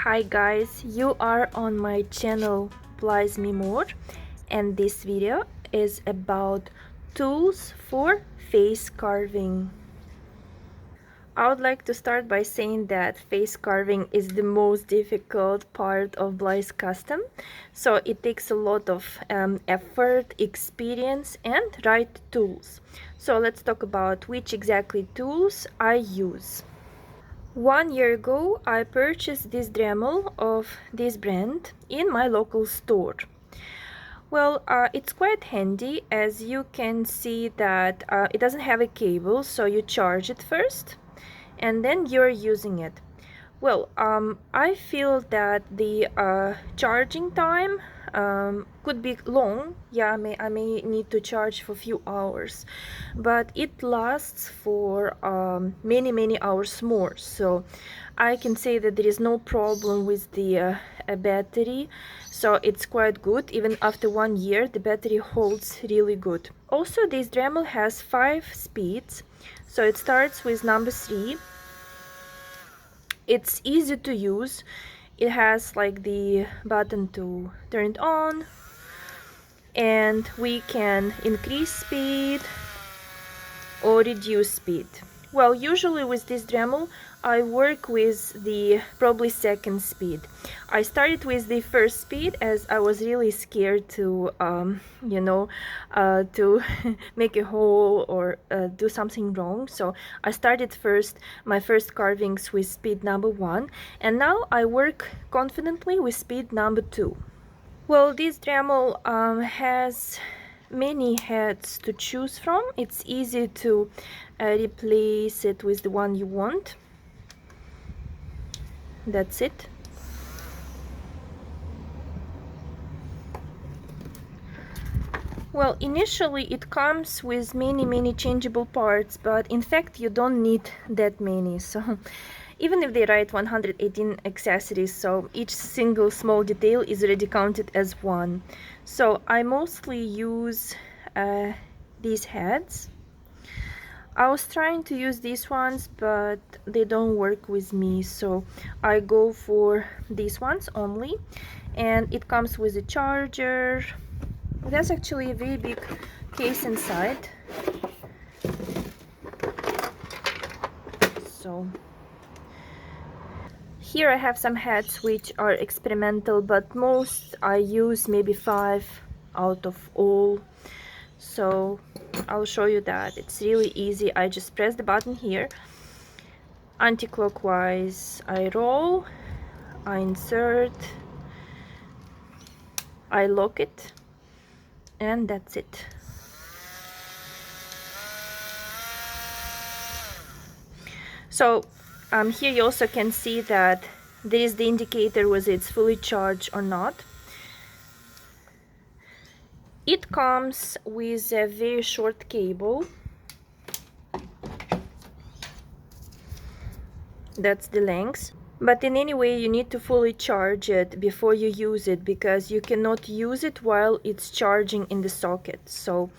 Hi guys, you are on my channel Blythe Me More, and this video is about tools for face carving. I would like to start by saying that face carving is the most difficult part of Blythe's custom, so it takes a lot of effort, experience and right tools. So let's talk about which exactly tools I use. 1 year ago, I purchased this dremel of this brand in my local store. Well, it's quite handy, as you can see that it doesn't have a cable, so you charge it first and then you're using it. Well, I feel that the charging time could be long. Yeah, I may need to charge for a few hours, but it lasts for many hours more. So I can say that there is no problem with the battery. So it's quite good. Even after 1 year, the battery holds really good. Also, this Dremel has 5 speeds. So it starts with number 3. It's easy to use. It has like the button to turn it on, and we can increase speed or reduce speed. Well, usually with this Dremel I work with the probably second speed. I started with the first speed as I was really scared to to make a hole or do something wrong. So I started my first carvings with speed number 1, and now I work confidently with speed number 2. Well, this Dremel has many heads to choose from. It's easy to replace it with the one you want. That's it. Well, initially it comes with many changeable parts, but in fact you don't need that many. So even if they write 118 accessories, so each single small detail is already counted as one. So I mostly use these heads. I was trying to use these ones, but they don't work with me, so I go for these ones only. And it comes with a charger. There's actually a very big case inside. So here I have some heads which are experimental, but most I use maybe 5 out of all. So I'll show you that. It's really easy. I just press the button here. Anti-clockwise, I roll, I insert, I lock it, and that's it. So here you also can see that there is the indicator whether it's fully charged or not. It comes with a very short cable. That's the length. But in any way, you need to fully charge it before you use it, because you cannot use it while it's charging in the socket. So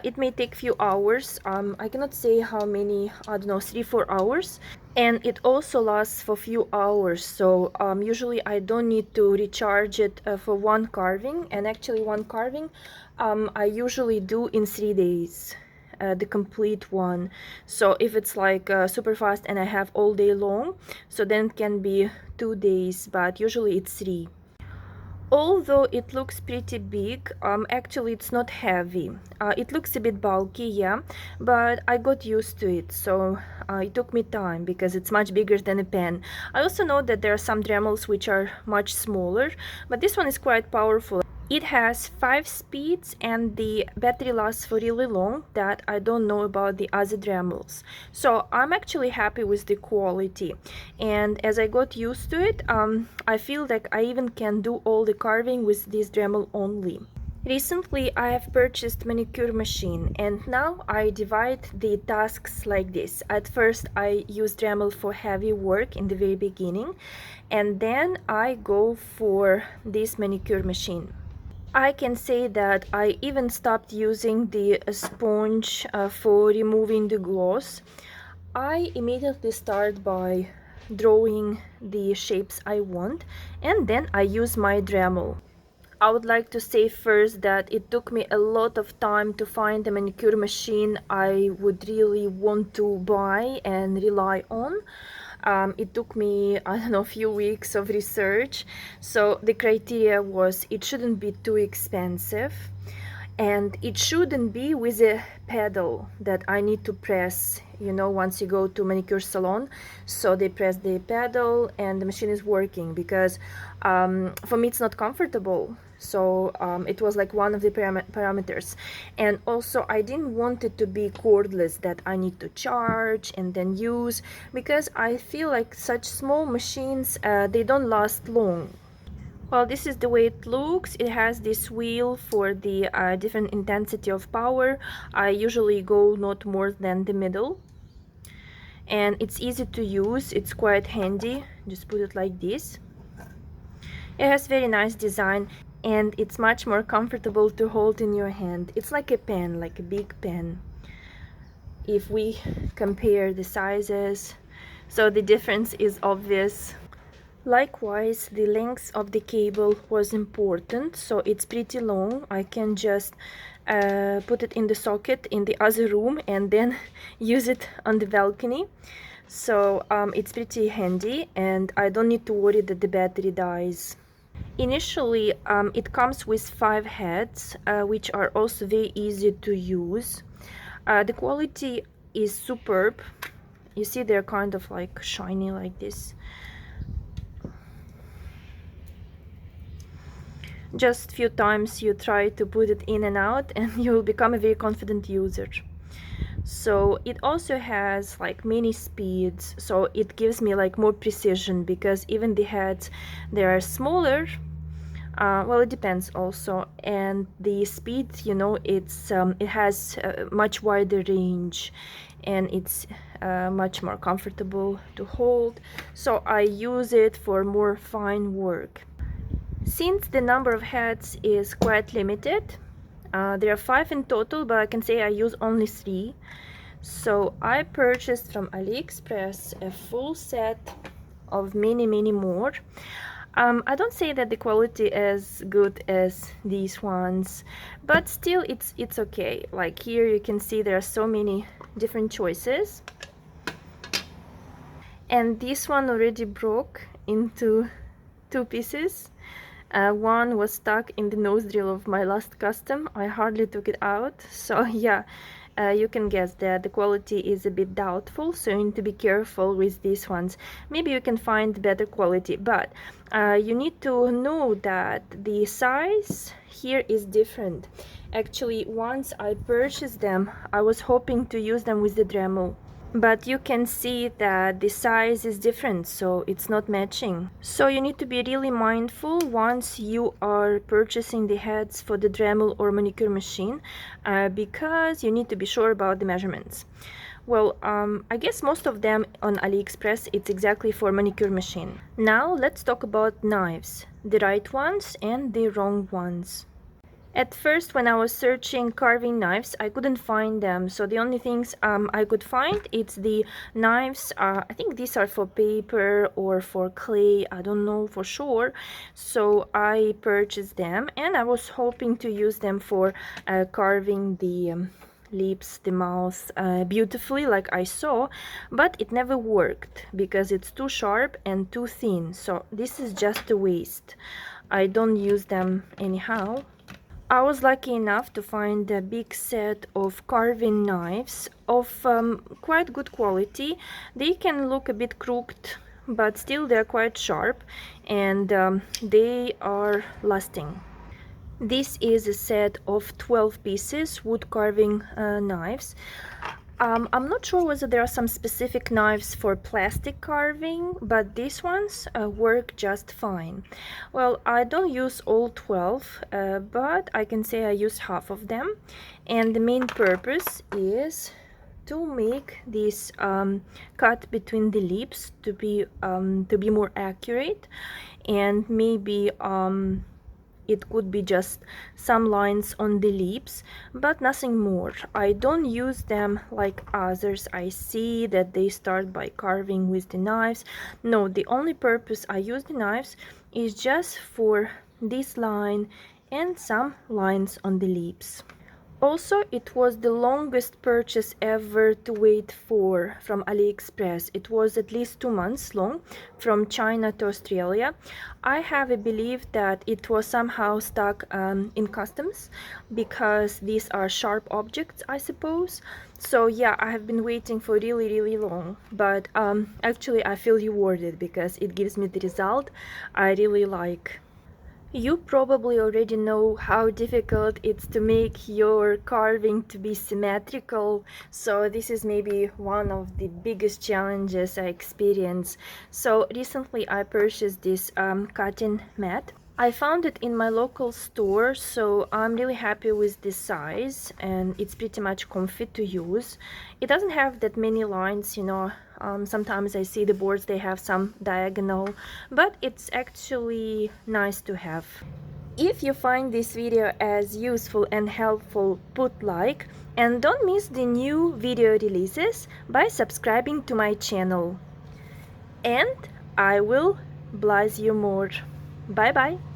it may take few hours. I cannot say how many, I don't know, 3-4 hours. And it also lasts for few hours. So usually I don't need to recharge it for one carving. And actually one carving I usually do in 3 days. The complete one. So if it's like super fast and I have all day long, so then it can be 2 days, but usually it's 3. Although it looks pretty big, actually it's not heavy. It looks a bit bulky, yeah, but I got used to it, so it took me time because it's much bigger than a pen. I also know that there are some Dremels which are much smaller, but this one is quite powerful. It has 5 speeds and the battery lasts for really long, that I don't know about the other Dremels. So I'm actually happy with the quality, and as I got used to it, I feel like I even can do all the carving with this Dremel only. Recently I have purchased Manicure machine, and now I divide the tasks like this. At first I use Dremel for heavy work in the very beginning, and then I go for this Manicure machine. I can say that I even stopped using the sponge for removing the gloss. I immediately start by drawing the shapes I want, and then I use my Dremel. I would like to say first that it took me a lot of time to find a manicure machine I would really want to buy and rely on. It took me, I don't know, a few weeks of research. So the criteria was it shouldn't be too expensive, and it shouldn't be with a pedal that I need to press, you know, once you go to manicure salon. So they press the pedal and the machine is working, because for me it's not comfortable. So it was like one of the parameters. And also I didn't want it to be cordless that I need to charge and then use, because I feel like such small machines, they don't last long. Well, this is the way it looks. It has this wheel for the different intensity of power. I usually go not more than the middle. And it's easy to use. It's quite handy. Just put it like this. It has very nice design, and it's much more comfortable to hold in your hand. It's like a pen, like a big pen. If we compare the sizes, so the difference is obvious. Likewise, the length of the cable was important, so it's pretty long. I can just put it in the socket in the other room and then use it on the balcony. So it's pretty handy, and I don't need to worry that the battery dies. Initially, it comes with 5 heads, which are also very easy to use. The quality is superb. You see, they're kind of like shiny like this. Just few times you try to put it in and out and you will become a very confident user. So it also has like many speeds, so it gives me like more precision, because even the heads, they are smaller. Well, it depends also, and the speed, you know, it has a much wider range, and it's much more comfortable to hold, so I use it for more fine work. Since the number of heads is quite limited, there are 5 in total, but I can say I use only 3. So I purchased from AliExpress a full set of many more. I don't say that the quality is good as these ones, but still it's okay. Like here you can see there are so many different choices. And this one already broke into 2 pieces. One was stuck in the nostril of my last custom. I hardly took it out. So yeah, you can guess that the quality is a bit doubtful, so you need to be careful with these ones. Maybe you can find better quality, but you need to know that the size here is different. Actually, once I purchased them, I was hoping to use them with the Dremel, but you can see that the size is different, so it's not matching. So you need to be really mindful once you are purchasing the heads for the Dremel or manicure machine, because you need to be sure about the measurements. Well, I guess most of them on AliExpress, it's exactly for manicure machine. Now let's talk about knives, the right ones and the wrong ones. At first, when I was searching carving knives, I couldn't find them. So the only things I could find, it's the knives. I think these are for paper or for clay. I don't know for sure. So I purchased them, and I was hoping to use them for carving the lips, the mouth beautifully, like I saw, but it never worked because it's too sharp and too thin. So this is just a waste. I don't use them anyhow. I was lucky enough to find a big set of carving knives of quite good quality. They can look a bit crooked, but still they're quite sharp, and they are lasting. This is a set of 12 pieces wood carving knives. I'm not sure whether there are some specific knives for plastic carving, but these ones work just fine. Well, I don't use all 12, but I can say I use half of them. And the main purpose is to make this cut between the lips to be more accurate, and maybe it could be just some lines on the lips, but nothing more. I don't use them like others. I see that they start by carving with the knives. No, the only purpose I use the knives is just for this line and some lines on the lips. Also, it was the longest purchase ever to wait for from AliExpress. It was at least 2 months long from China to Australia. I have a belief that it was somehow stuck in customs because these are sharp objects, I suppose. So yeah, I have been waiting for really long, but actually I feel rewarded because it gives me the result I really like. You probably already know how difficult it's to make your carving to be symmetrical, so this is maybe one of the biggest challenges I experience. So recently I purchased this cutting mat. I found it in my local store, so I'm really happy with the size and it's pretty much comfy to use. It doesn't have that many lines, you know. Sometimes I see the boards, they have some diagonal, but it's actually nice to have. If you find this video as useful and helpful, put like, and don't miss the new video releases by subscribing to my channel. And I will bless you more. Bye bye.